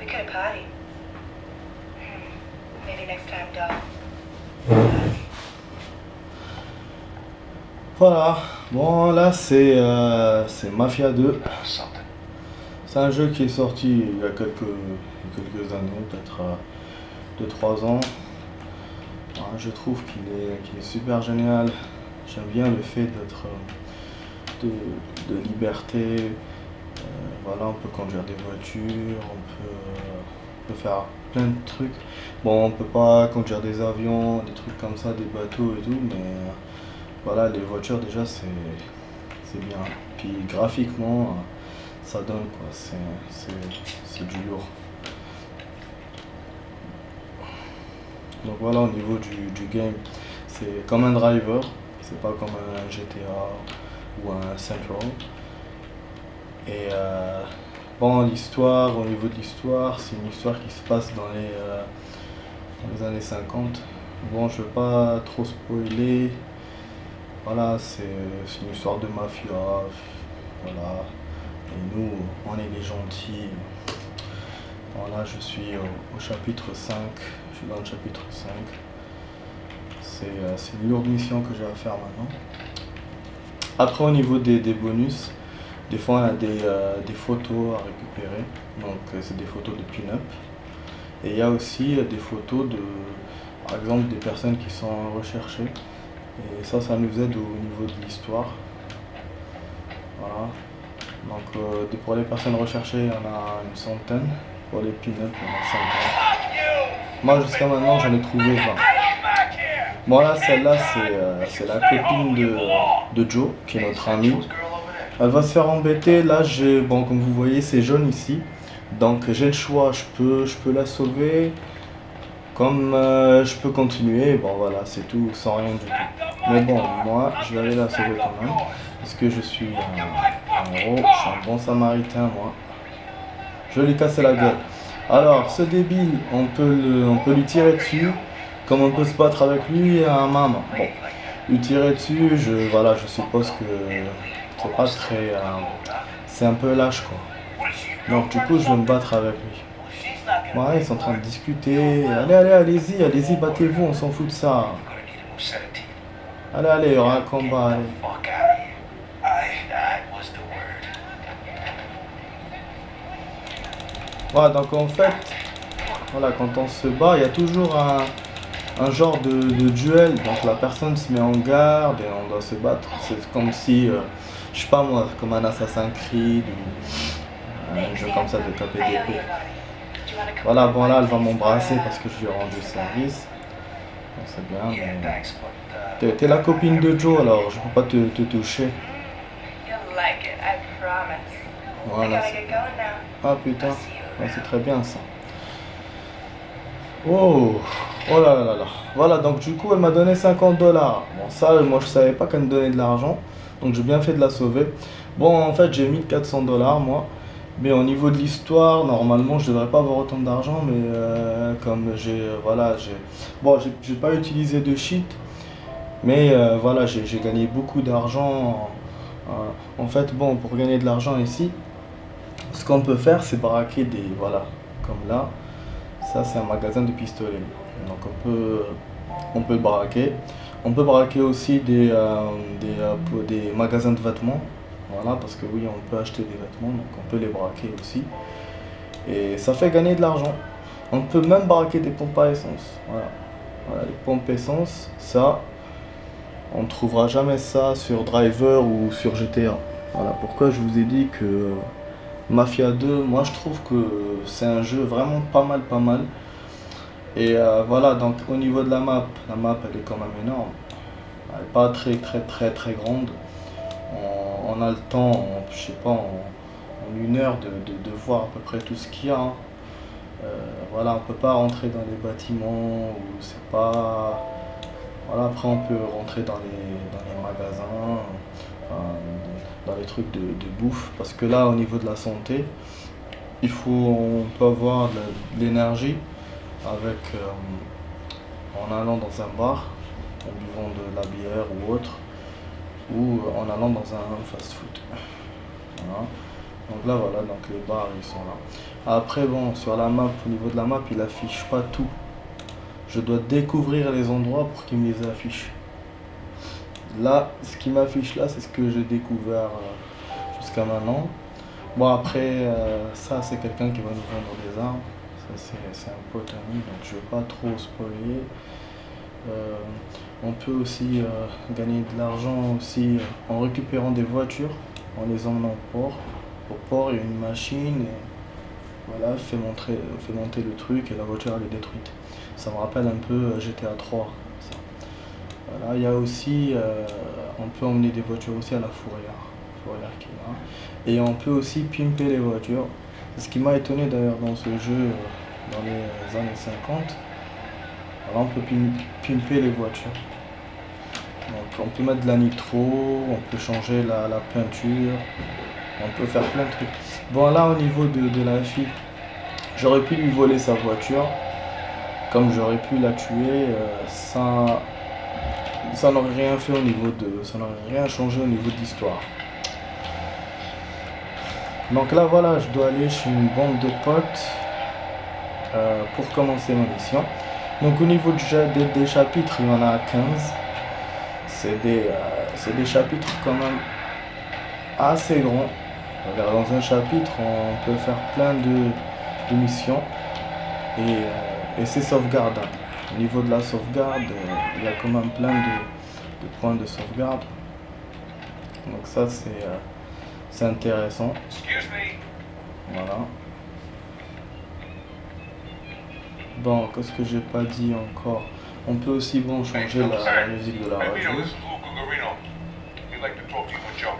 could have party. Maybe next time, dog. Voilà, bon là c'est Mafia 2. C'est un jeu qui est sorti il y a quelques années, peut-être 2-3 ans. Je trouve qu'il est super génial. J'aime bien le fait d'être de liberté. Voilà, on peut conduire des voitures, on peut faire plein de trucs. Bon, on peut pas conduire des avions, des trucs comme ça, des bateaux et tout, mais voilà, les voitures déjà c'est bien. Puis graphiquement, ça donne quoi, c'est du lourd. Donc voilà, au niveau du game, c'est comme un driver, c'est pas comme un GTA ou un Central. Et bon, l'histoire, au niveau de l'histoire, c'est une histoire qui se passe dans les années 50. Bon, je veux pas trop spoiler. Voilà, c'est une histoire de mafia. Voilà. Et nous, on est les gentils. Voilà, je suis au chapitre 5. Je suis dans le chapitre 5. C'est une lourde mission que j'ai à faire maintenant. Après, au niveau des bonus, des fois on a des photos à récupérer. Donc c'est des photos de pin-up. Et il y a aussi des photos de, par exemple, des personnes qui sont recherchées. Et ça nous aide au niveau de l'histoire. Voilà. Donc pour les personnes recherchées, il y en a une centaine. Pour les pin-up, il y en a 50. Moi jusqu'à maintenant, j'en ai trouvé 20. Bon là, celle-là, c'est la copine de Joe, qui est notre amie. Elle va se faire embêter. Là, bon, comme vous voyez, c'est jaune ici. Donc j'ai le choix, je peux la sauver. Comme je peux continuer, bon voilà, c'est tout, sans rien du tout. Mais bon, moi, je vais aller la sauver quand même. Parce que je suis un héros, je suis un bon samaritain, moi. Je vais lui casser la gueule. Alors, ce débile, on peut lui tirer dessus. Comme on peut se battre avec lui, un maman. Bon, lui tirer dessus, voilà, je suppose que c'est pas très... c'est un peu lâche, quoi. Donc du coup, je vais me battre avec lui. Ouais, ils sont en train de discuter. Allez-y, battez-vous, on s'en fout de ça. Allez, il y aura un combat. Allez. Voilà, donc en fait, voilà, quand on se bat, il y a toujours un genre de duel. Donc la personne se met en garde et on doit se battre. C'est comme si, je sais pas moi, comme un Assassin's Creed ou un jeu comme ça de taper d'épée. Voilà, bon là, elle va m'embrasser parce que je lui ai rendu service. Donc c'est bien, mais... T'es la copine de Joe, alors je peux pas te toucher. Voilà. Ah putain, ouais, c'est très bien ça. Oh là là là là. Voilà, donc du coup, elle m'a donné 50 $. Bon, ça, moi je savais pas qu'elle me donnait de l'argent. Donc j'ai bien fait de la sauver. Bon, en fait, j'ai mis 400 $, moi. Mais au niveau de l'histoire, normalement, je devrais pas avoir autant d'argent, mais comme bon, j'ai pas utilisé de cheat, mais voilà, j'ai gagné beaucoup d'argent. En fait, bon, pour gagner de l'argent ici, ce qu'on peut faire, c'est braquer voilà, comme là, ça c'est un magasin de pistolets. Donc on peut braquer. On peut braquer aussi des magasins de vêtements. Voilà, parce que oui, on peut acheter des vêtements, donc on peut les braquer aussi. Et ça fait gagner de l'argent. On peut même braquer des pompes à essence. Voilà, les pompes essence, ça, on ne trouvera jamais ça sur Driver ou sur GTA. Voilà, pourquoi je vous ai dit que Mafia 2, moi je trouve que c'est un jeu vraiment pas mal. Et voilà, donc au niveau de la map elle est quand même énorme. Elle n'est pas très grande. On a le temps, je sais pas, en 1 heure de voir à peu près tout ce qu'il y a. Hein. Voilà, on peut pas rentrer dans les bâtiments, ou c'est pas... Voilà, après on peut rentrer dans les magasins, dans les trucs de bouffe, parce que là, au niveau de la santé, on peut avoir de l'énergie avec, en allant dans un bar, en buvant de la bière ou autre, ou en allant dans un fast-food. Voilà. Donc là voilà, donc les barres ils sont là. Après bon, sur la map, au niveau de la map, il affiche pas tout. Je dois découvrir les endroits pour qu'il me les affiche. Là, ce qui m'affiche là, c'est ce que j'ai découvert jusqu'à maintenant. Bon après, ça c'est quelqu'un qui va nous vendre des armes. Ça c'est un pote à nous, donc je vais pas trop spoiler. On peut aussi gagner de l'argent aussi en récupérant des voitures, en les emmenant au port. Au port, il y a une machine et voilà, fait monter le truc et la voiture elle est détruite. Ça me rappelle un peu GTA 3. Ça. Voilà, il y a aussi, on peut emmener des voitures aussi à la fourrière qui est là. Et on peut aussi pimper les voitures. Ce qui m'a étonné d'ailleurs dans ce jeu, dans les années 50. Alors on peut pimper les voitures. Donc on peut mettre de la nitro, on peut changer la peinture, on peut faire plein de trucs. Bon là au niveau de la fille, j'aurais pu lui voler sa voiture, comme j'aurais pu la tuer, ça n'aurait rien fait au niveau ça n'aurait rien changé au niveau de l'histoire. Donc là voilà, je dois aller chez une bande de potes pour commencer ma mission. Donc au niveau des chapitres, il y en a 15. C'est des chapitres quand même assez grands. Dans un chapitre, on peut faire plein de missions et c'est sauvegardable. Au niveau de la sauvegarde, il y a quand même plein de points de sauvegarde. Donc ça c'est intéressant. Voilà. Bon, qu'est-ce que j'ai pas dit encore? On peut aussi bon changer la musique de la radio.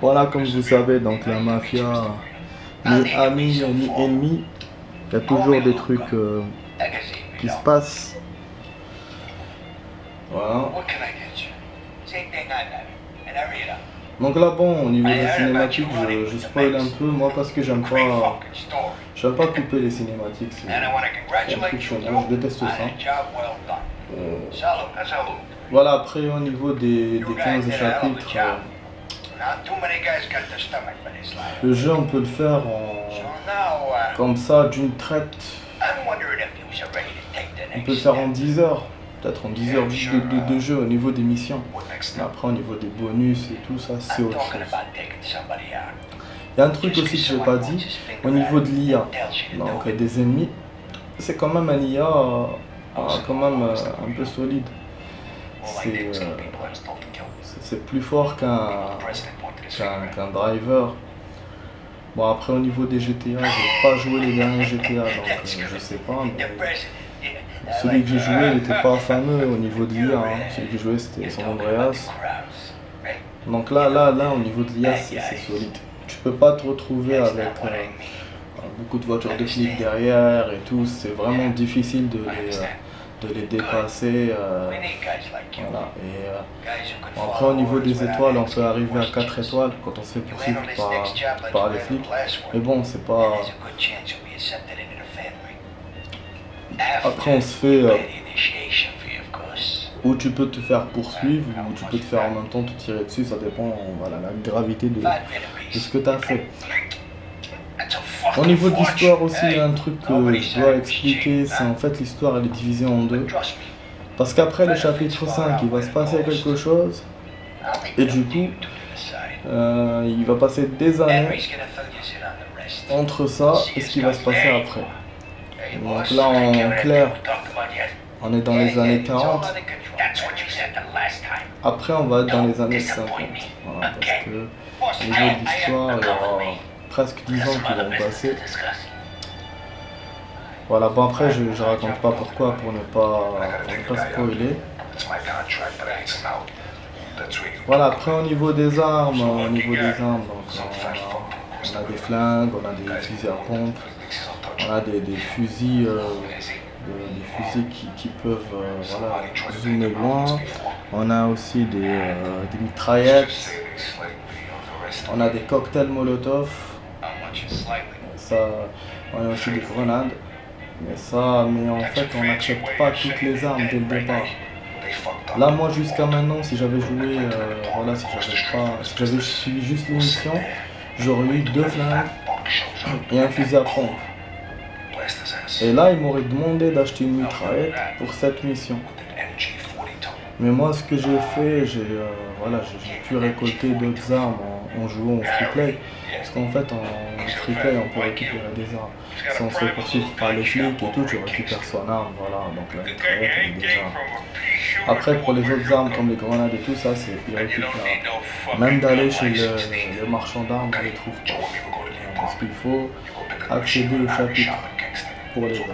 Voilà, comme vous savez, donc la mafia, ni amis ni ennemis, il y a toujours des trucs qui se passent. Voilà. Donc là bon, au niveau des cinématiques, je spoil un peu, moi parce que j'aime pas couper les cinématiques, c'est un truc chez moi, je déteste ça. Voilà, après au niveau des 15 chapitres, le jeu on peut le faire comme ça d'une traite. On peut le faire en 10 heures, peut-être en 10 heures de jeu au niveau des missions. Mais après au niveau des bonus et tout ça, c'est autre chose. Il y a un truc aussi que je n'ai pas dit, au niveau de l'IA, donc des ennemis, c'est quand même un IA quand même un peu solide. C'est plus fort qu'un driver. Bon après au niveau des GTA, j'ai pas joué les derniers GTA, donc je sais pas, mais celui que j'ai joué n'était pas fameux au niveau de l'IA, hein. Celui que j'ai joué c'était San Andreas. Donc là au niveau de l'IA c'est solide. Tu peux pas te retrouver avec beaucoup de voitures de flics derrière et tout, c'est vraiment difficile de les dépasser. Voilà. Et après au niveau des étoiles, on peut arriver à 4 étoiles quand on se fait poursuivre par les flics. Mais bon, c'est pas... Après on se fait... ou tu peux te faire poursuivre, ou tu peux te faire en même temps te tirer dessus, ça dépend voilà, la gravité de ce que tu as fait. Au niveau de l'histoire aussi, il y a un truc que je dois expliquer, c'est en fait l'histoire elle est divisée en deux. Parce qu'après le chapitre 5, il va se passer quelque chose, et du coup, il va passer des années entre ça et ce qui va se passer après. Donc là en clair, on est dans les années 40. Après on va être dans les années 50. Voilà, parce que au niveau de l'histoire, il y aura presque 10 ans qui vont passer. Voilà, bon après je raconte pas pourquoi pour ne pas spoiler. Voilà, après au niveau des armes, donc, on a des flingues, on a des fusils à pompe, on a des fusils, qui peuvent voilà, zoomer loin. On a aussi des mitraillettes, on a des cocktails Molotov, ça, on a aussi des grenades. Mais en fait, on n'accepte pas toutes les armes dès le départ. Là, moi, jusqu'à maintenant, si j'avais joué, voilà, si j'avais suivi juste l'émission, j'aurais eu 2 flingues, et un fusil à pompe. Et là, il m'aurait demandé d'acheter une mitraillette pour cette mission. Mais moi, ce que j'ai fait, voilà, j'ai pu récolter d'autres armes en jouant au free play. Parce qu'en fait, en free play, on peut récupérer des armes. Si on se fait poursuivre par les flics et tout, tu récupères son arme, voilà. Donc la mitraillette avec des armes. Après, pour les autres armes comme les grenades et tout ça, c'est irrécupérable. Même d'aller chez le marchand d'armes, on les trouve pas. Parce qu'il faut accéder au chapitre pour les armes.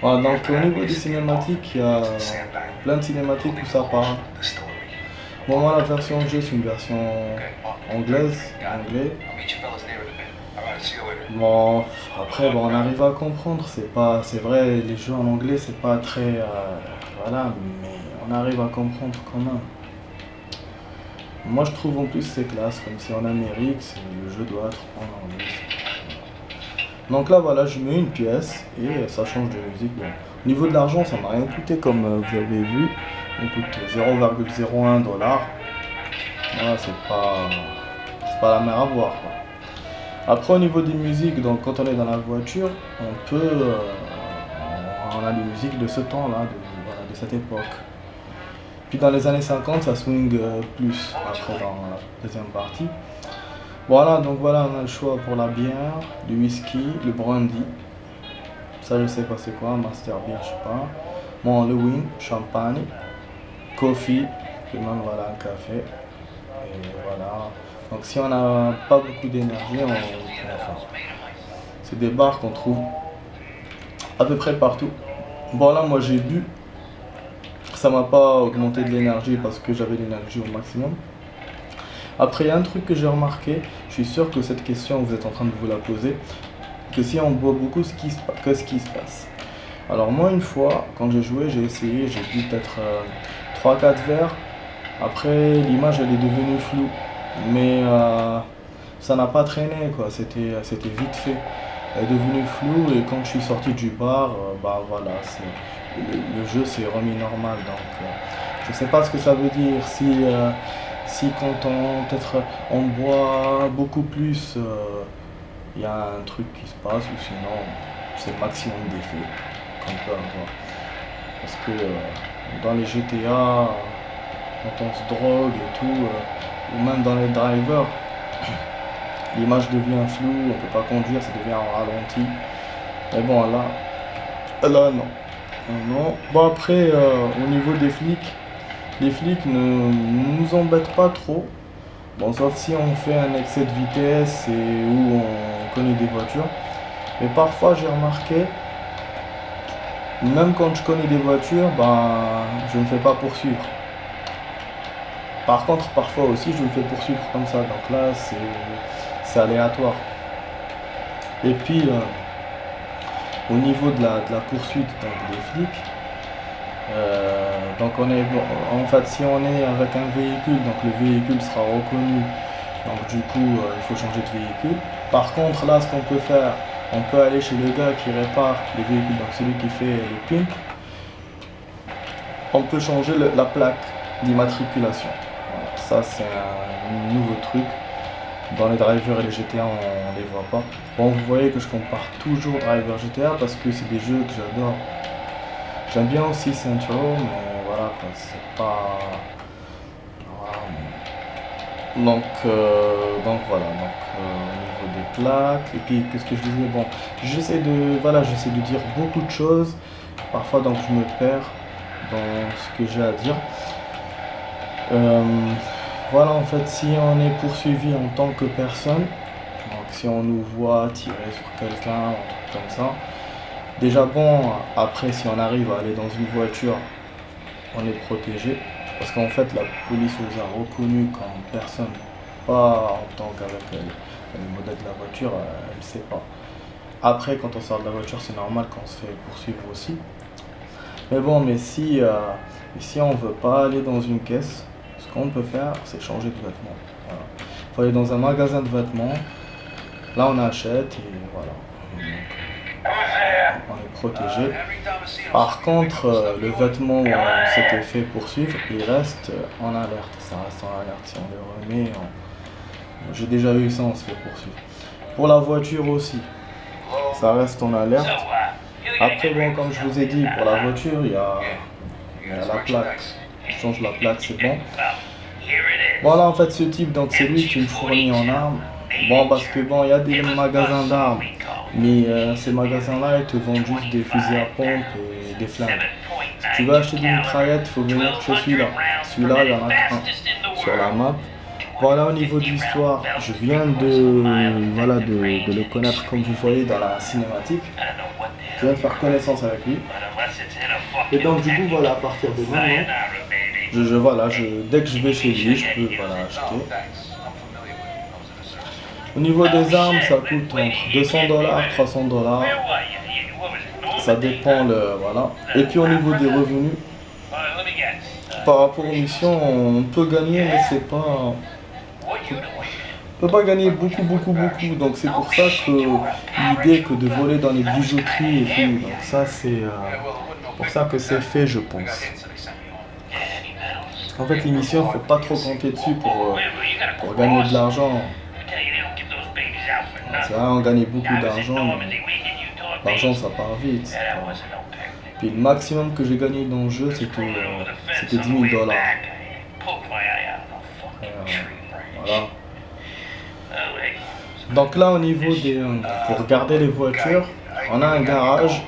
Voilà, donc au niveau des cinématiques, il y a plein de cinématiques où ça parle. Bon, moi la version que j'ai, c'est une version anglaise, anglais. Bon, après, bon, on arrive à comprendre, c'est vrai, les jeux en anglais, c'est pas très, voilà, mais on arrive à comprendre quand même. Moi, je trouve en plus c'est classe, comme si en Amérique, le jeu doit être en anglais. Donc là, voilà, je mets une pièce et ça change de musique. Bon. Au niveau de l'argent, ça m'a rien coûté, comme vous avez vu. On coûte 0,01 $. Voilà, c'est pas la mer à boire, quoi. Après, au niveau des musiques, donc quand on est dans la voiture, on a des musiques de ce temps-là, voilà, de cette époque. Puis dans les années 50, ça swing plus, après dans la deuxième partie. Voilà, donc voilà, on a le choix pour la bière, le whisky, le brandy. Ça, je sais pas c'est quoi, Master Beer, je sais pas. Bon, le wine, champagne, coffee, puis même voilà, un café. Et voilà. Donc si on n'a pas beaucoup d'énergie, c'est des bars qu'on trouve à peu près partout. Bon là, moi j'ai bu. Ça m'a pas augmenté de l'énergie parce que j'avais l'énergie au maximum. Après, il y a un truc que j'ai remarqué, je suis sûr que cette question, vous êtes en train de vous la poser, que si on boit beaucoup, qu'est-ce qui se passe? Alors moi, une fois, quand j'ai joué, j'ai essayé, j'ai bu peut-être 3-4 verres. Après, l'image, elle est devenue floue. Mais ça n'a pas traîné, quoi. C'était vite fait. Elle est devenue floue et quand je suis sorti du bar, bah voilà, le jeu s'est remis normal. Donc, je sais pas ce que ça veut dire. Si quand on boit beaucoup plus, il y a un truc qui se passe, ou sinon c'est le maximum d'effets qu'on peut avoir. Parce que dans les GTA, quand on se drogue et tout, ou même dans les drivers, l'image devient floue, on peut pas conduire, ça devient en ralenti. Mais bon, là non. Non. Bon après, au niveau des flics, les flics ne nous embêtent pas trop. Bon, sauf si on fait un excès de vitesse et où on connaît des voitures. Mais parfois, j'ai remarqué, même quand je connais des voitures, ben, je ne me fais pas poursuivre. Par contre, parfois aussi, je me fais poursuivre comme ça. Donc là, c'est aléatoire. Et puis, au niveau de la poursuite donc, des flics, donc en fait si on est avec un véhicule, donc le véhicule sera reconnu, donc du coup il faut changer de véhicule. Par contre là ce qu'on peut faire, on peut aller chez le gars qui répare les véhicules, donc celui qui fait les pimps, on peut changer la plaque d'immatriculation. Voilà, ça c'est un nouveau truc. Dans les drivers et les GTA on les voit pas. Bon, vous voyez que je compare toujours driver GTA parce que c'est des jeux que j'adore. J'aime bien aussi Saints Row, mais voilà quoi, c'est pas. Voilà. Donc voilà, au niveau des plaques, et puis qu'est-ce que je disais, bon, j'essaie de dire beaucoup de choses, parfois donc je me perds dans ce que j'ai à dire. Voilà, en fait, si on est poursuivi en tant que personne, donc si on nous voit tirer sur quelqu'un, un truc comme ça, déjà bon, après si on arrive à aller dans une voiture, on est protégé. Parce qu'en fait la police nous a reconnus comme personne, pas en tant qu'avec le modèle de la voiture, elle ne sait pas. Après quand on sort de la voiture c'est normal qu'on se fait poursuivre aussi. Mais bon, mais si on ne veut pas aller dans une caisse, ce qu'on peut faire c'est changer de vêtements. Voilà. Il faut aller dans un magasin de vêtements, là on achète et voilà. On est protégé. Par contre, le vêtement où on s'était fait poursuivre, il reste en alerte. Ça reste en alerte. Si on le remet, J'ai déjà eu ça, on se fait poursuivre. Pour la voiture aussi, ça reste en alerte. Après, bon, comme je vous ai dit, pour la voiture, il y a la plaque. Je change la plaque, c'est bon. Voilà, en fait, ce type, donc c'est lui qui me fournit en armes. Bon, parce que bon, il y a des magasins d'armes, mais ces magasins-là, ils te vendent juste des fusils à pompe et des flingues. Si tu veux acheter des mitraillettes, il faut venir chez celui-là. Celui-là, il y en a un sur la map. Voilà, au niveau de l'histoire, je viens voilà, de le connaître comme vous voyez dans la cinématique. Je viens de faire connaissance avec lui. Et donc du coup, voilà, à partir de maintenant, voilà, dès que je vais chez lui, je peux voilà, acheter. Au niveau des armes, ça coûte entre 200$, 300$. Ça dépend, voilà. Et puis au niveau des revenus, par rapport aux missions, on peut gagner, mais c'est pas... On peut pas gagner beaucoup. Donc c'est pour ça que l'idée que de voler dans les bijouteries et tout, donc ça c'est pour ça que c'est fait, je pense. Parce qu'en fait l'émission, faut pas trop compter dessus pour gagner de l'argent. C'est vrai, on gagne beaucoup d'argent, mais l'argent ça part vite. Puis le maximum que j'ai gagné dans le jeu, c'était 10 000$. Voilà. Donc là, au niveau pour regarder les voitures, on a un garage.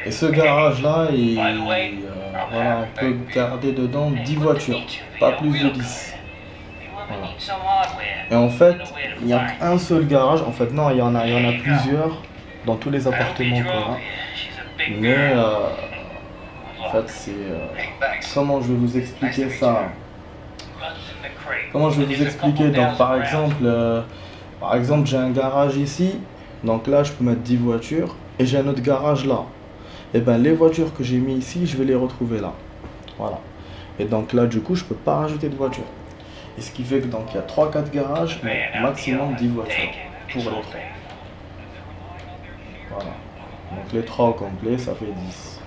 Et ce garage-là, voilà, on peut garder dedans 10 voitures, pas plus de 10. Voilà. Et en fait, il n'y a qu'un seul garage. En fait, non, il y en a plusieurs dans tous les appartements qu'on a. Mais en fait, c'est... comment je vais vous expliquer ça? Comment je vais vous expliquer? Donc, par exemple, j'ai un garage ici. Donc là, je peux mettre 10 voitures. Et j'ai un autre garage là. Et bien, les voitures que j'ai mis ici, je vais les retrouver là. Voilà. Et donc là, du coup, je peux pas rajouter de voitures. Et ce qui fait que donc il y a 3-4 garages, mais maximum 10 voitures pour les 3. Voilà. Donc les 3 au complet, ça fait 10.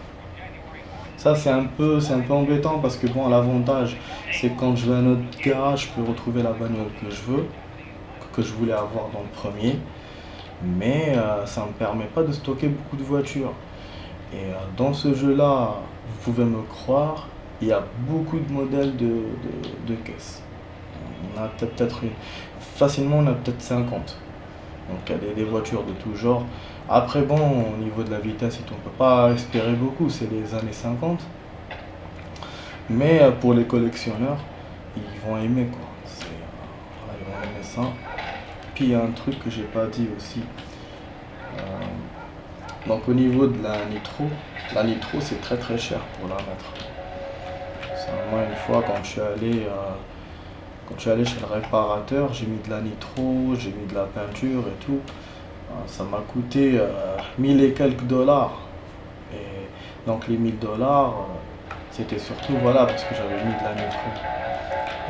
Ça c'est un peu embêtant parce que bon, l'avantage c'est que quand je vais à un autre garage, je peux retrouver la bagnole que je veux, que je voulais avoir dans le premier. Mais ça ne me permet pas de stocker beaucoup de voitures. Et dans ce jeu-là, vous pouvez me croire, il y a beaucoup de modèles de caisses. On a facilement on a peut-être 50. Donc il y a des voitures de tout genre. Après bon, au niveau de la vitesse, on ne peut pas espérer beaucoup, c'est les années 50. Mais pour les collectionneurs, ils vont aimer quoi. Voilà, ils vont aimer ça. Puis il y a un truc que j'ai pas dit aussi. Donc au niveau de la nitro c'est très cher pour la mettre. Moi une fois quand je suis allé chez le réparateur, j'ai mis de la nitro, j'ai mis de la peinture et tout. Ça m'a coûté 1000 et quelques $. Et donc les 1000$, c'était surtout voilà parce que j'avais mis de la nitro.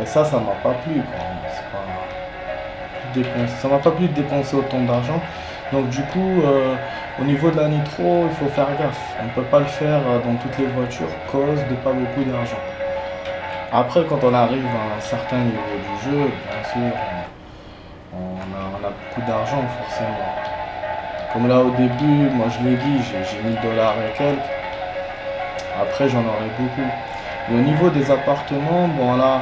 Et ça m'a pas plu quoi. Ça m'a pas plu de dépenser autant d'argent. Donc du coup, au niveau de la nitro, il faut faire gaffe. On ne peut pas le faire dans toutes les voitures cause de pas beaucoup d'argent. Après, quand on arrive à un certain niveau du jeu, bien sûr, on a beaucoup d'argent forcément. Comme là au début, moi je l'ai dit, j'ai 1000$ et quelques. Après, j'en aurai beaucoup. Et au niveau des appartements, bon là,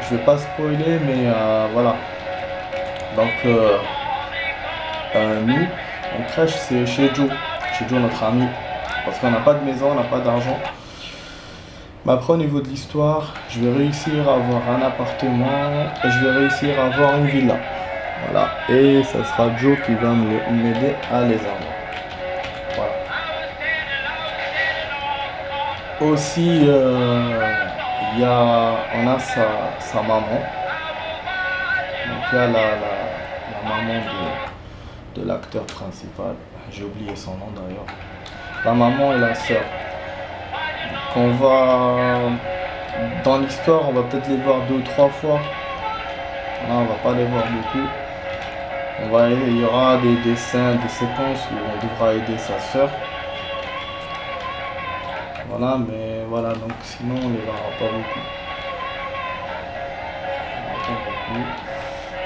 je vais pas spoiler, mais voilà. Donc, nous, on crèche c'est chez Joe, notre ami, parce qu'on n'a pas de maison, on n'a pas d'argent. Mais après au niveau de l'histoire, je vais réussir à avoir un appartement et je vais réussir à avoir une villa. Voilà, et ça sera Joe qui va m'aider à les avoir. Voilà. Aussi, on a sa maman. Donc là, la maman de l'acteur principal, j'ai oublié son nom d'ailleurs. La maman et la sœur. Dans l'histoire, on va peut-être les voir 2 ou 3 fois. Là, on va pas les voir beaucoup. Il y aura des scènes, des séquences où on devra aider sa sœur. Voilà, mais voilà, donc sinon on les verra pas beaucoup.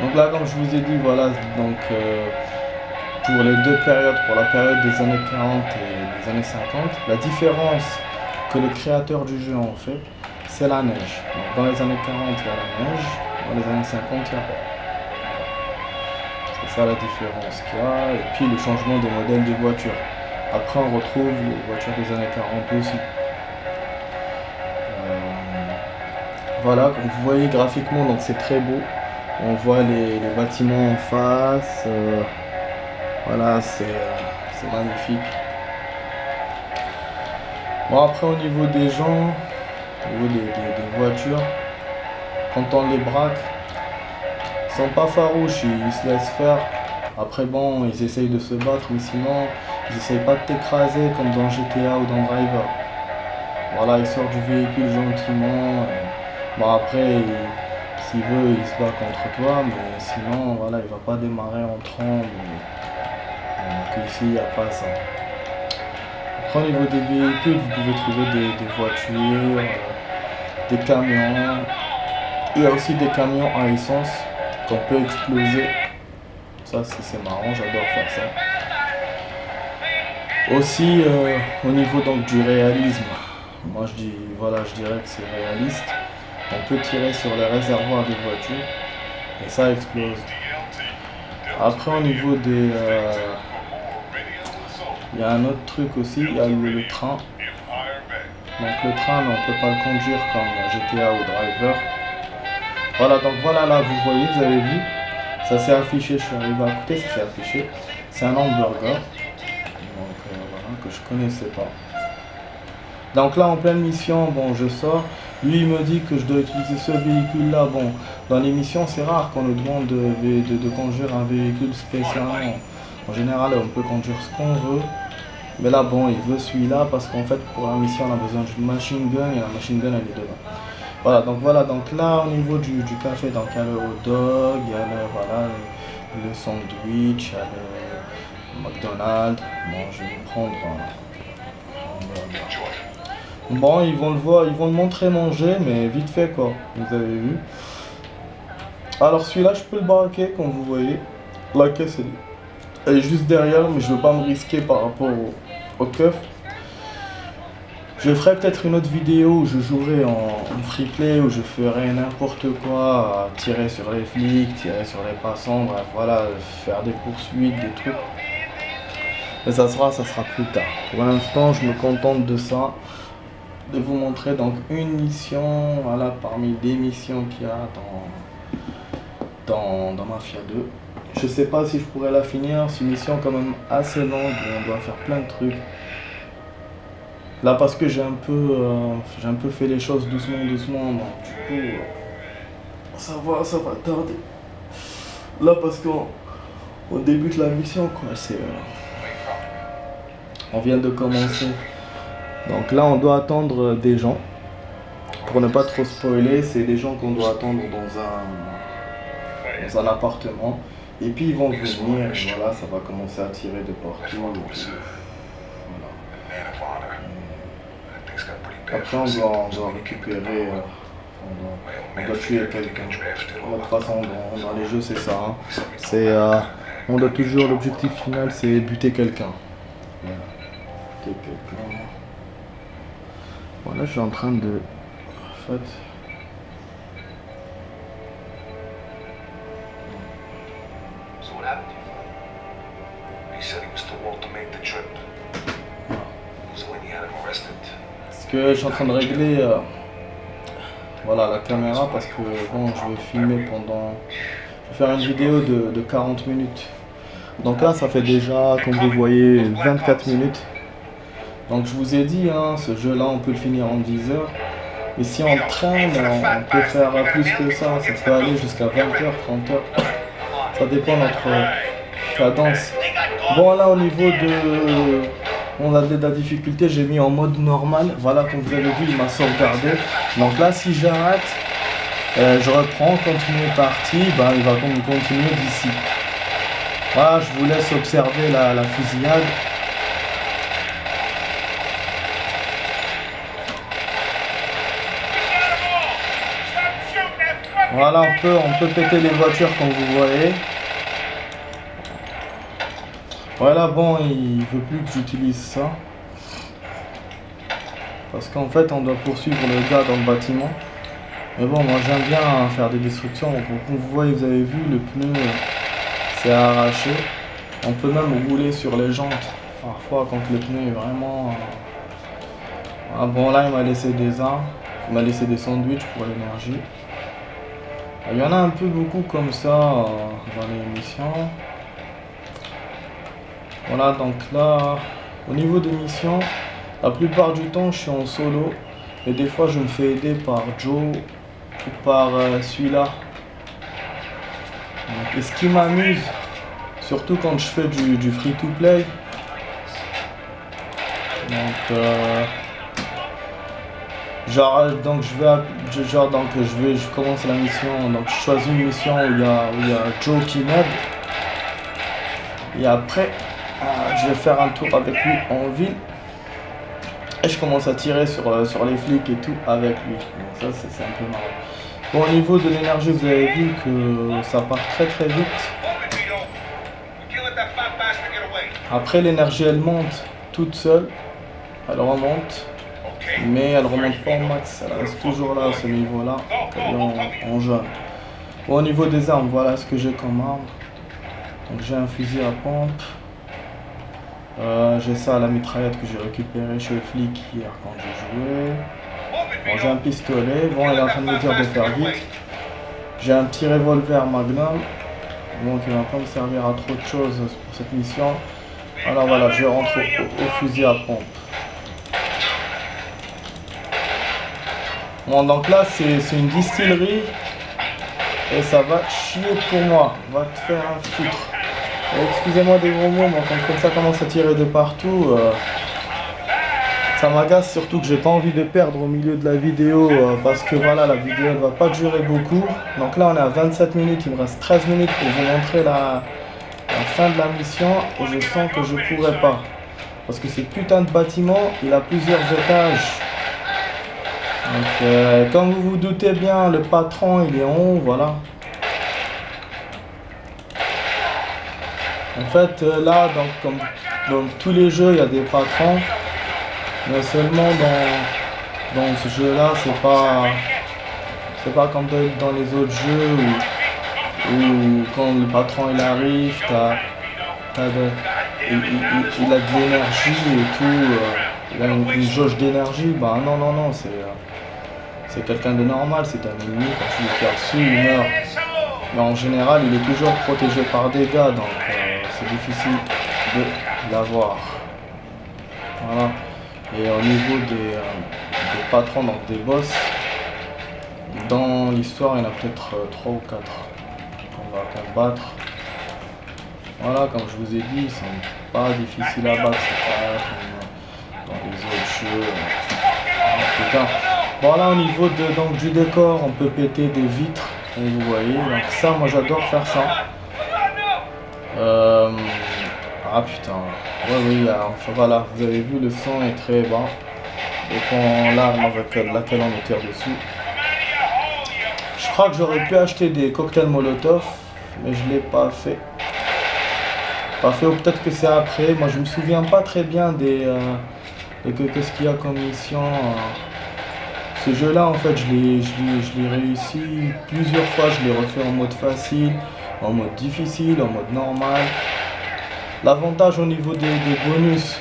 Donc là, comme je vous ai dit, voilà, donc pour les deux périodes, pour la période des années 40 et des années 50, la différence que les créateurs du jeu ont fait, c'est la neige. Donc dans les années 40, il y a la neige, dans les années 50, il n'y a pas. C'est ça la différence qu'il y a, et puis le changement des modèles des voitures. Après, on retrouve les voitures des années 40 aussi. Voilà, comme vous voyez graphiquement, donc c'est très beau. On voit les bâtiments en face. Voilà, c'est magnifique. Bon, après, au niveau des gens, au niveau des voitures, quand on les braque, ils sont pas farouches, ils se laissent faire. Après, bon, ils essayent de se battre, mais sinon, ils essayent pas de t'écraser comme dans GTA ou dans Driver. Voilà, ils sortent du véhicule gentiment. Bon, après, s'il veut, il se bat contre toi, mais sinon, voilà, il va pas démarrer en trombe. Donc ici, il n'y a pas ça. Après, au niveau des véhicules, vous pouvez trouver des voitures, des camions. Il y a aussi des camions à essence qu'on peut exploser. Ça, c'est marrant, j'adore faire ça. Aussi, au niveau donc du réalisme, moi je dirais que c'est réaliste. On peut tirer sur les réservoirs des voitures et ça explose. Après, au niveau des... il y a un autre truc aussi, il y a le train. Donc le train, on ne peut pas le conduire comme GTA ou Driver. Voilà, donc voilà, là, vous voyez, vous avez vu, ça s'est affiché, je suis arrivé à côté, ça s'est affiché. C'est un hamburger. Donc voilà, que je connaissais pas. Donc là, en pleine mission, bon, je sors. Lui, il me dit que je dois utiliser ce véhicule-là. Bon, dans les missions, c'est rare qu'on nous demande de conduire un véhicule spécialement. En général, on peut conduire ce qu'on veut. Mais là, bon, il veut celui-là parce qu'en fait, pour la mission, on a besoin d'une machine gun et la machine gun, elle est dedans. Voilà, donc là, au niveau du café, donc il y a le hot dog, il y a le sandwich, il y a le McDonald's. Bon, je vais me prendre un burger. Bon, ils vont le voir, ils vont le montrer manger, mais vite fait quoi, vous avez vu. Alors celui-là, je peux le braquer, comme vous voyez. La caisse, elle est juste derrière, mais je veux pas me risquer par rapport au keuf. Je ferai peut-être une autre vidéo où je jouerai en free play, où je ferai n'importe quoi, tirer sur les flics, tirer sur les passants, bref, voilà, faire des poursuites, des trucs. Mais ça sera plus tard. Pour l'instant, je me contente de ça. De vous montrer donc une mission, voilà, parmi des missions qu'il y a dans Mafia 2. Je sais pas si je pourrais la finir, c'est une mission quand même assez longue où on doit faire plein de trucs. Là parce que j'ai un peu fait les choses doucement, donc du coup ça va tarder. Là parce qu'on débute la mission quoi, on vient de commencer. Donc là, on doit attendre des gens. Pour ne pas trop spoiler, c'est des gens qu'on doit attendre dans un appartement. Et puis ils vont venir, et voilà, ça va commencer à tirer de partout. Voilà. Après, on doit récupérer, on doit tuer quelqu'un. De toute façon, dans les jeux, c'est ça. Hein. On doit toujours, l'objectif final, c'est buter quelqu'un. Voilà. Buter quelqu'un. Voilà, je suis en train de... En fait... Parce que je suis en train de régler voilà, la caméra parce que bon, je vais filmer pendant... Je vais faire une vidéo de 40 minutes. Donc là, ça fait déjà, comme vous voyez, 24 minutes. Donc je vous ai dit, hein, ce jeu-là, on peut le finir en 10 heures. Et si on traîne, on peut faire plus que ça. Ça peut aller jusqu'à 20 heures, 30 heures. Ça dépend de notre cadence. Bon, là, au niveau de la difficulté, j'ai mis en mode normal. Voilà, comme vous avez vu, il m'a sauvegardé. Donc là, si j'arrête, je reprends, continuer partie, ben, il va continuer d'ici. Voilà, je vous laisse observer la fusillade. Voilà, on peut péter les voitures comme vous voyez. Voilà, bon, il veut plus que j'utilise ça. Parce qu'en fait, on doit poursuivre le gars dans le bâtiment. Mais bon, moi j'aime bien faire des destructions. Donc, comme vous voyez, vous avez vu, le pneu s'est arraché. On peut même rouler sur les jantes. Parfois, quand le pneu est vraiment... Ah bon, là, il m'a laissé des armes. Il m'a laissé des sandwichs pour l'énergie. Il y en a un peu beaucoup comme ça dans les missions. Voilà, donc là, au niveau des missions, la plupart du temps, je suis en solo. Et des fois, je me fais aider par Joe ou par celui-là. Et ce qui m'amuse, surtout quand je fais du free-to-play. Donc, je commence la mission. Donc, je choisis une mission où il y a Joe qui m'aide. Et après, je vais faire un tour avec lui en ville. Et je commence à tirer sur les flics et tout avec lui. Donc ça, c'est un peu marrant. Bon, au niveau de l'énergie, vous avez vu que ça part très très vite. Après, l'énergie, elle monte toute seule. Elle remonte. Mais elle remonte pas au max. Elle reste toujours là, à ce niveau-là. En jaune. Bon, au niveau des armes, voilà ce que j'ai comme arme. Donc j'ai un fusil à pompe. J'ai ça à la mitraillette que j'ai récupéré chez le flic hier quand j'ai joué. Bon, j'ai un pistolet. Bon, il est en train de me dire de faire vite. J'ai un petit revolver Magnum. Donc il va pas me servir à trop de choses pour cette mission. Alors voilà, je rentre au fusil à pompe. Bon, donc là c'est une distillerie. Et ça va chier pour moi. Va te faire un foutre. Excusez-moi des gros mots, mais quand ça commence à tirer de partout, ça m'agace, surtout que j'ai pas envie de perdre au milieu de la vidéo parce que voilà, la vidéo elle va pas durer beaucoup. Donc là on est à 27 minutes, il me reste 13 minutes pour vous montrer la fin de la mission et je sens que je pourrais pas. Parce que ce putain de bâtiment, il a plusieurs étages. Donc comme vous vous doutez bien, le patron il est en haut, voilà. En fait, là, comme dans tous les jeux, il y a des patrons, mais seulement dans ce jeu-là, c'est pas comme dans les autres jeux où quand le patron il arrive, il a de l'énergie et tout, il a une jauge d'énergie. Bah non, c'est quelqu'un de normal, c'est un ennemi, quand tu le tires dessus, il meurt. Mais en général, il est toujours protégé par des gars, donc c'est difficile de l'avoir. Voilà. Et au niveau des patrons, donc des boss, dans l'histoire, il y en a peut-être 3 ou 4 qu'on va combattre. Voilà, comme je vous ai dit, ils sont pas difficiles à battre, c'est pas comme dans les autres jeux. Putain. Voilà, au niveau du décor, on peut péter des vitres, comme vous voyez. Donc ça, moi j'adore faire ça. Ah putain, oui, enfin voilà, vous avez vu, le son est très bas. Et quand l'arme avec laquelle on tire dessus. Je crois que j'aurais pu acheter des cocktails Molotov, mais je l'ai pas fait. Ou peut-être que c'est après. Moi je me souviens pas très bien qu'est-ce qu'il y a comme mission. Ce jeu là en fait je l'ai réussi plusieurs fois, je l'ai refait en mode facile, en mode difficile, en mode normal. L'avantage au niveau des bonus,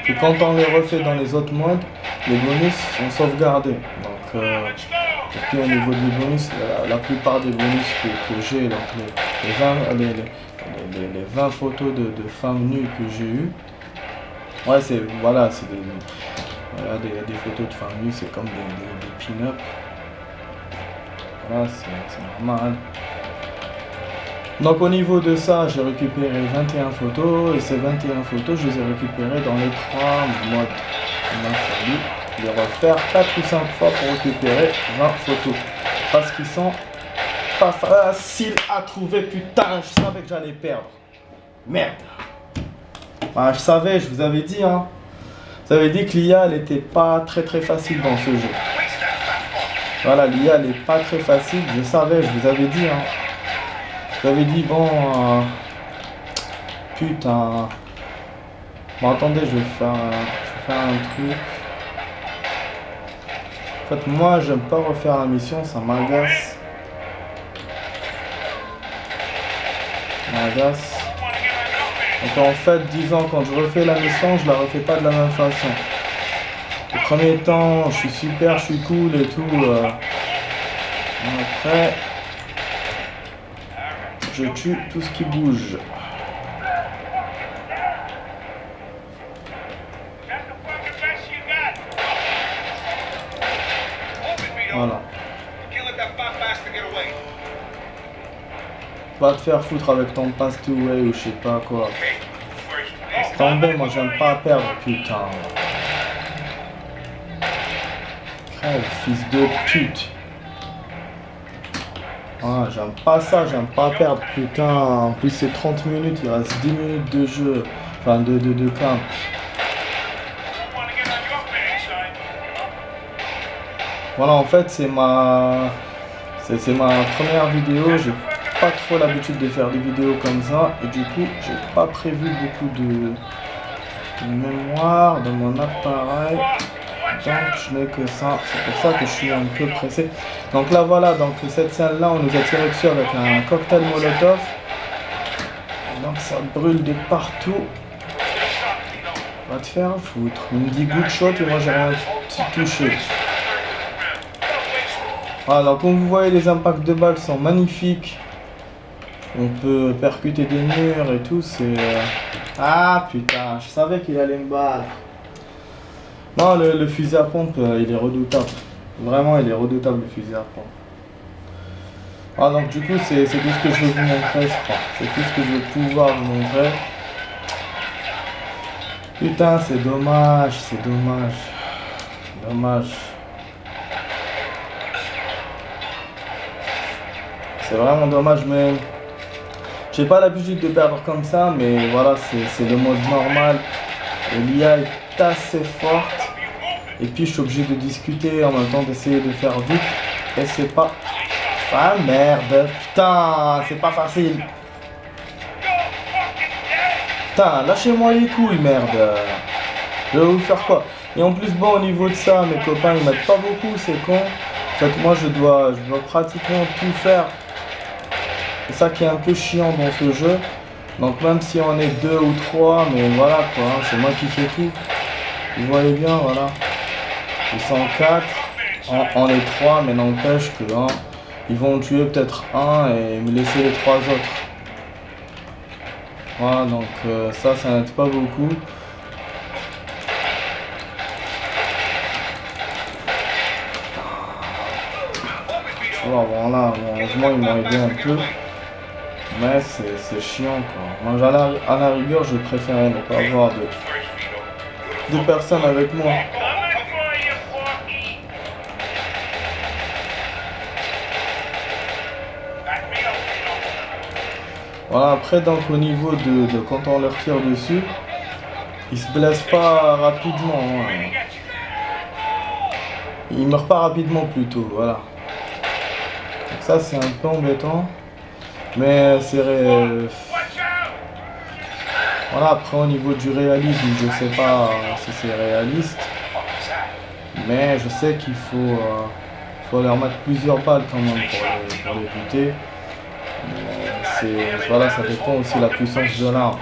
que quand on les refait dans les autres modes, les bonus sont sauvegardés. Donc, et puis au niveau des bonus, la plupart des bonus que j'ai, donc les 20 photos de femmes nues que j'ai eues, ouais, c'est des photos de femmes nues, c'est comme des pin-up. Voilà, c'est normal. Donc au niveau de ça, j'ai récupéré 21 photos et ces 21 photos, je les ai récupérées dans les 3 modes. Il m'a fallu les refaire 4 ou 5 fois pour récupérer 20 photos. Parce qu'ils sont pas faciles à trouver, putain, je savais que j'allais perdre. Merde. Bah, je vous avais dit, hein. Vous avez dit que l'IA, elle était pas très facile dans ce jeu. Voilà, l'IA elle est pas très facile, je savais, je vous avais dit, hein. Je vous avais dit, bon, putain. Bon, attendez, je vais faire un truc. En fait, moi, j'aime pas refaire la mission, ça m'agace. Ça m'agace. Donc en fait, disons, quand je refais la mission, je la refais pas de la même façon. Le premier temps, je suis super, je suis cool et tout. Après, je tue tout ce qui bouge. Voilà. Va te faire foutre avec ton pass to way ou je sais pas quoi. Laisse tomber, moi j'aime pas perdre, putain. Crève, fils de pute. Ah, j'aime pas ça, j'aime pas perdre, putain. En plus c'est 30 minutes, il reste 10 minutes de jeu. Enfin de camp. Voilà, en fait c'est ma première vidéo. J'ai pas trop l'habitude de faire des vidéos comme ça. Et du coup j'ai pas prévu beaucoup de mémoire dans mon appareil. Donc je n'ai que ça, c'est pour ça que je suis un peu pressé. Donc là voilà, donc cette scène là on nous a tiré dessus avec un cocktail molotov. Donc ça brûle de partout. Va te faire foutre. Il me dit good shot et moi j'ai rien touché. Voilà, donc comme vous voyez les impacts de balles sont magnifiques. On peut percuter des murs et tout, c'est... Ah putain, je savais qu'il allait me battre. Non, le fusil à pompe, il est redoutable. Vraiment, il est redoutable, le fusil à pompe. Ah, donc du coup, c'est tout ce que je veux vous montrer, je crois. C'est tout ce que je vais pouvoir vous montrer. Putain, c'est dommage, c'est dommage. Dommage. C'est vraiment dommage, mais... J'ai pas l'habitude de perdre comme ça, mais voilà, c'est le mode normal. L'IA est assez forte. Et puis je suis obligé de discuter en même temps d'essayer de faire vite. Et c'est pas... Ah merde, putain, c'est pas facile. Putain, lâchez-moi les couilles, merde. Je vais vous faire quoi? Et en plus, bon, au niveau de ça, mes copains, ils m'aident pas beaucoup, c'est con. En fait, moi, je dois pratiquement tout faire. C'est ça qui est un peu chiant dans ce jeu. Donc même si on est 2 ou 3, mais voilà quoi, hein, c'est moi qui fais tout. Vous voyez bien, voilà. Ils sont 4, on est 3, mais n'empêche que hein, ils vont tuer peut-être un et me laisser les 3 autres. Voilà, donc ça n'aide pas beaucoup. Tu vois, voilà, bon, heureusement ils m'ont aidé un peu. Mais c'est chiant quoi. Moi à la rigueur je préférais ne pas avoir de personnes avec moi. Voilà, après donc au niveau de quand on leur tire dessus, ils se blessent pas rapidement. Hein. Ils meurent pas rapidement plutôt, voilà. Donc ça c'est un peu embêtant. Mais c'est voilà, après au niveau du réalisme, je sais pas si c'est réaliste. Mais je sais qu'il faut leur mettre plusieurs balles quand même pour les buter. Voilà, ça dépend aussi de la puissance de l'arme.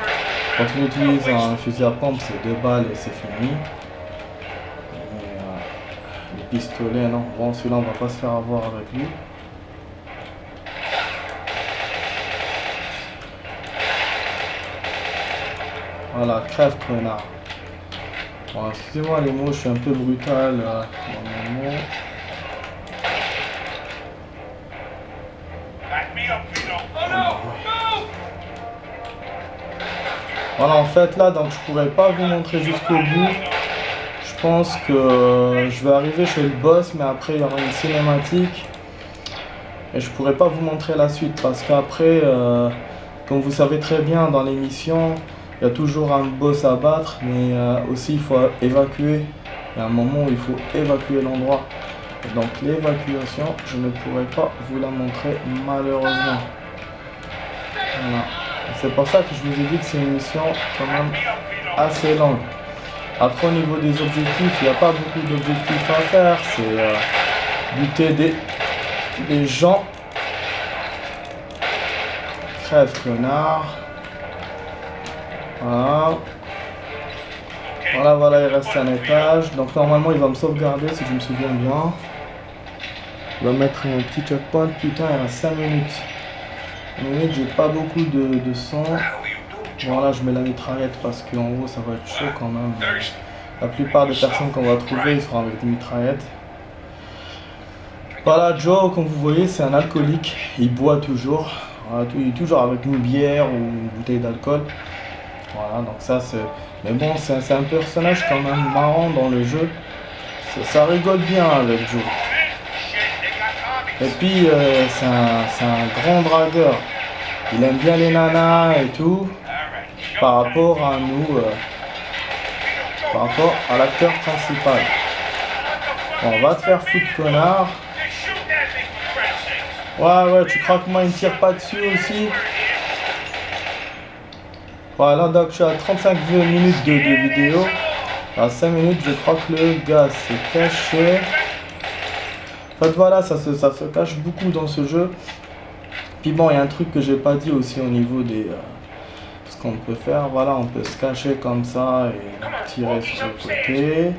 Quand on utilise un fusil à pompe, c'est 2 balles et c'est fini. Les pistolets, non. Bon, celui-là, on va pas se faire avoir avec lui. Voilà, crève connard. Bon, excusez-moi les mots, je suis un peu brutal dans mes mots. Voilà, en fait là, donc je pourrais pas vous montrer jusqu'au bout. Je pense que je vais arriver chez le boss, mais après il y aura une cinématique. Et je pourrais pas vous montrer la suite parce qu'après, comme vous savez très bien dans l'émission, il y a toujours un boss à battre, mais aussi il faut évacuer. Il y a un moment où il faut évacuer l'endroit. Donc l'évacuation, je ne pourrais pas vous la montrer malheureusement. Voilà. C'est pour ça que je vous ai dit que c'est une mission quand même assez longue. Après au niveau des objectifs, il n'y a pas beaucoup d'objectifs à faire. C'est buter des gens. Crève connard. Voilà. Voilà, il reste un étage. Donc normalement il va me sauvegarder si je me souviens bien. Il va mettre un petit checkpoint. Putain, il reste 5 minutes. 5 minutes, j'ai pas beaucoup de son. Voilà, je mets la mitraillette parce qu'en haut ça va être chaud quand même. La plupart des personnes qu'on va trouver, ils seront avec des mitraillettes. Voilà, Joe, comme vous voyez, c'est un alcoolique. Il boit toujours. Voilà, il est toujours avec une bière ou une bouteille d'alcool. Voilà, donc ça c'est... Mais bon, c'est un personnage quand même marrant dans le jeu. Ça rigole bien avec Joe. Et puis, c'est un grand dragueur. Il aime bien les nanas et tout. Par rapport à nous, par rapport à l'acteur principal. Bon, on va te faire foutre, connard. Ouais, tu crois que moi il me tire pas dessus aussi? Voilà, donc je suis à 35 minutes de vidéo. À 5 minutes, je crois que le gars s'est caché. En fait, voilà, ça se cache beaucoup dans ce jeu. Puis bon, il y a un truc que j'ai pas dit aussi au niveau des... ce qu'on peut faire. Voilà, on peut se cacher comme ça et tirer sur le côté.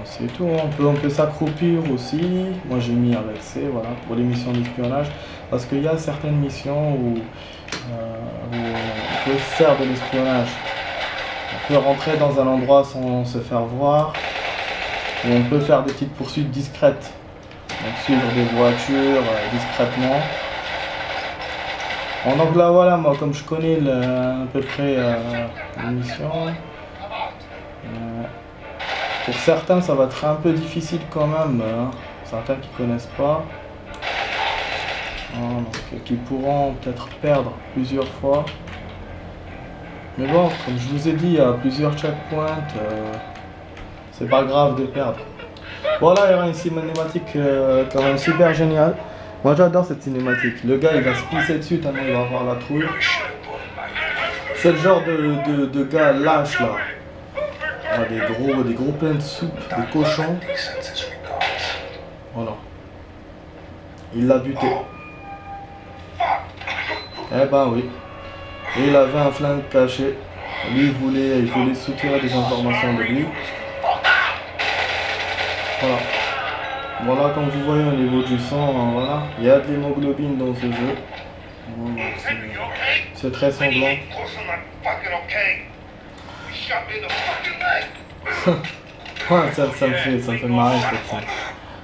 C'est tout, on peut s'accroupir aussi. Moi j'ai mis avec C, voilà, pour les missions d'espionnage. Parce qu'il y a certaines missions où on peut faire de l'espionnage. On peut rentrer dans un endroit sans se faire voir. Ou on peut faire des petites poursuites discrètes. Donc suivre des voitures discrètement. Bon, donc là voilà, moi comme je connais à peu près l'émission, pour certains ça va être un peu difficile quand même, certains qui connaissent pas, donc, qui pourront peut-être perdre plusieurs fois. Mais bon, comme je vous ai dit, il y a plusieurs checkpoints, c'est pas grave de perdre. Voilà, il y aura une cinématique quand même super géniale. Moi j'adore cette cinématique. Le gars il va se pisser dessus tellement il va avoir la trouille. C'est le genre de gars lâche là. Ah, des gros pleins de soupe, des cochons. Voilà. Il l'a buté. Eh ben oui. Et il avait un flingue caché. Lui il voulait soutirer des informations de lui. Voilà. Voilà, comme vous voyez au niveau du sang, voilà, il y a de l'hémoglobine dans ce jeu. C'est très sanglant. Ouais, ça me fait marrer cette scène.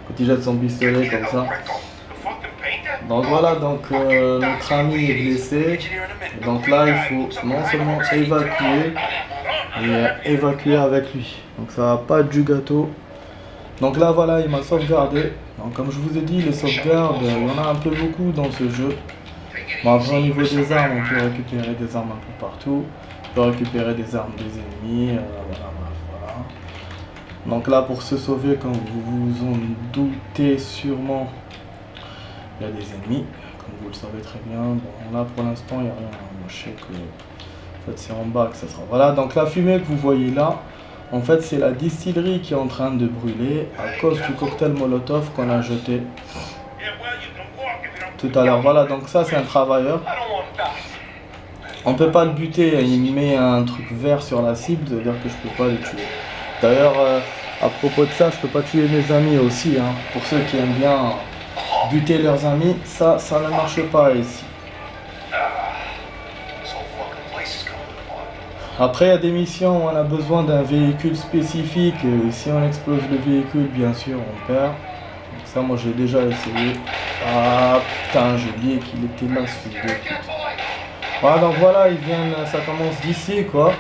Quand il jette son pistolet comme ça. Donc voilà, donc notre ami est blessé. Donc là, il faut non seulement évacuer, mais évacuer avec lui. Donc ça va pas être du gâteau. Donc là voilà, il m'a sauvegardé. Donc comme je vous ai dit, les sauvegardes, il y en a un peu beaucoup dans ce jeu. Bon, après au niveau des armes, on peut récupérer des armes un peu partout. On peut récupérer des armes des ennemis, voilà. Donc là pour se sauver, comme vous vous en doutez sûrement, il y a des ennemis, comme vous le savez très bien. Bon là pour l'instant il n'y a rien, moi je sais que en fait, c'est en bas que ça sera. Voilà, donc la fumée que vous voyez là, en fait, c'est la distillerie qui est en train de brûler à cause du cocktail Molotov qu'on a jeté tout à l'heure. Voilà, donc ça, c'est un travailleur. On peut pas le buter, il met un truc vert sur la cible, c'est-à-dire que je peux pas le tuer. D'ailleurs, à propos de ça, je peux pas tuer mes amis aussi. Hein. Pour ceux qui aiment bien buter leurs amis, ça ne marche pas ici. Après, il y a des missions où on a besoin d'un véhicule spécifique. Si on explose le véhicule, bien sûr, on perd. Donc ça, moi, j'ai déjà essayé. Ah, putain, j'ai oublié qu'il était là, ce fils de pute. Voilà, donc voilà, ça commence d'ici, quoi.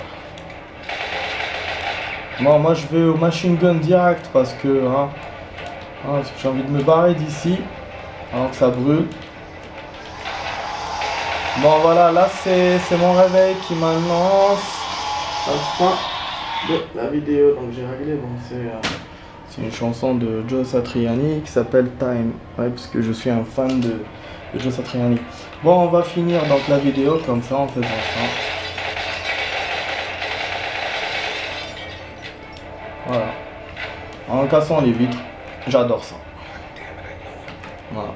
Bon, moi, je vais au machine gun direct parce que j'ai envie de me barrer d'ici avant que ça brûle. Bon, voilà, là, c'est mon réveil qui m'annonce la fin de la vidéo. Donc j'ai réglé, bon, C'est une chanson de Joe Satriani qui s'appelle Time. Ouais, parce que je suis un fan de Joe Satriani. Bon, on va finir donc la vidéo comme ça en faisant ça. Voilà. En cassant les vitres. J'adore ça. Voilà.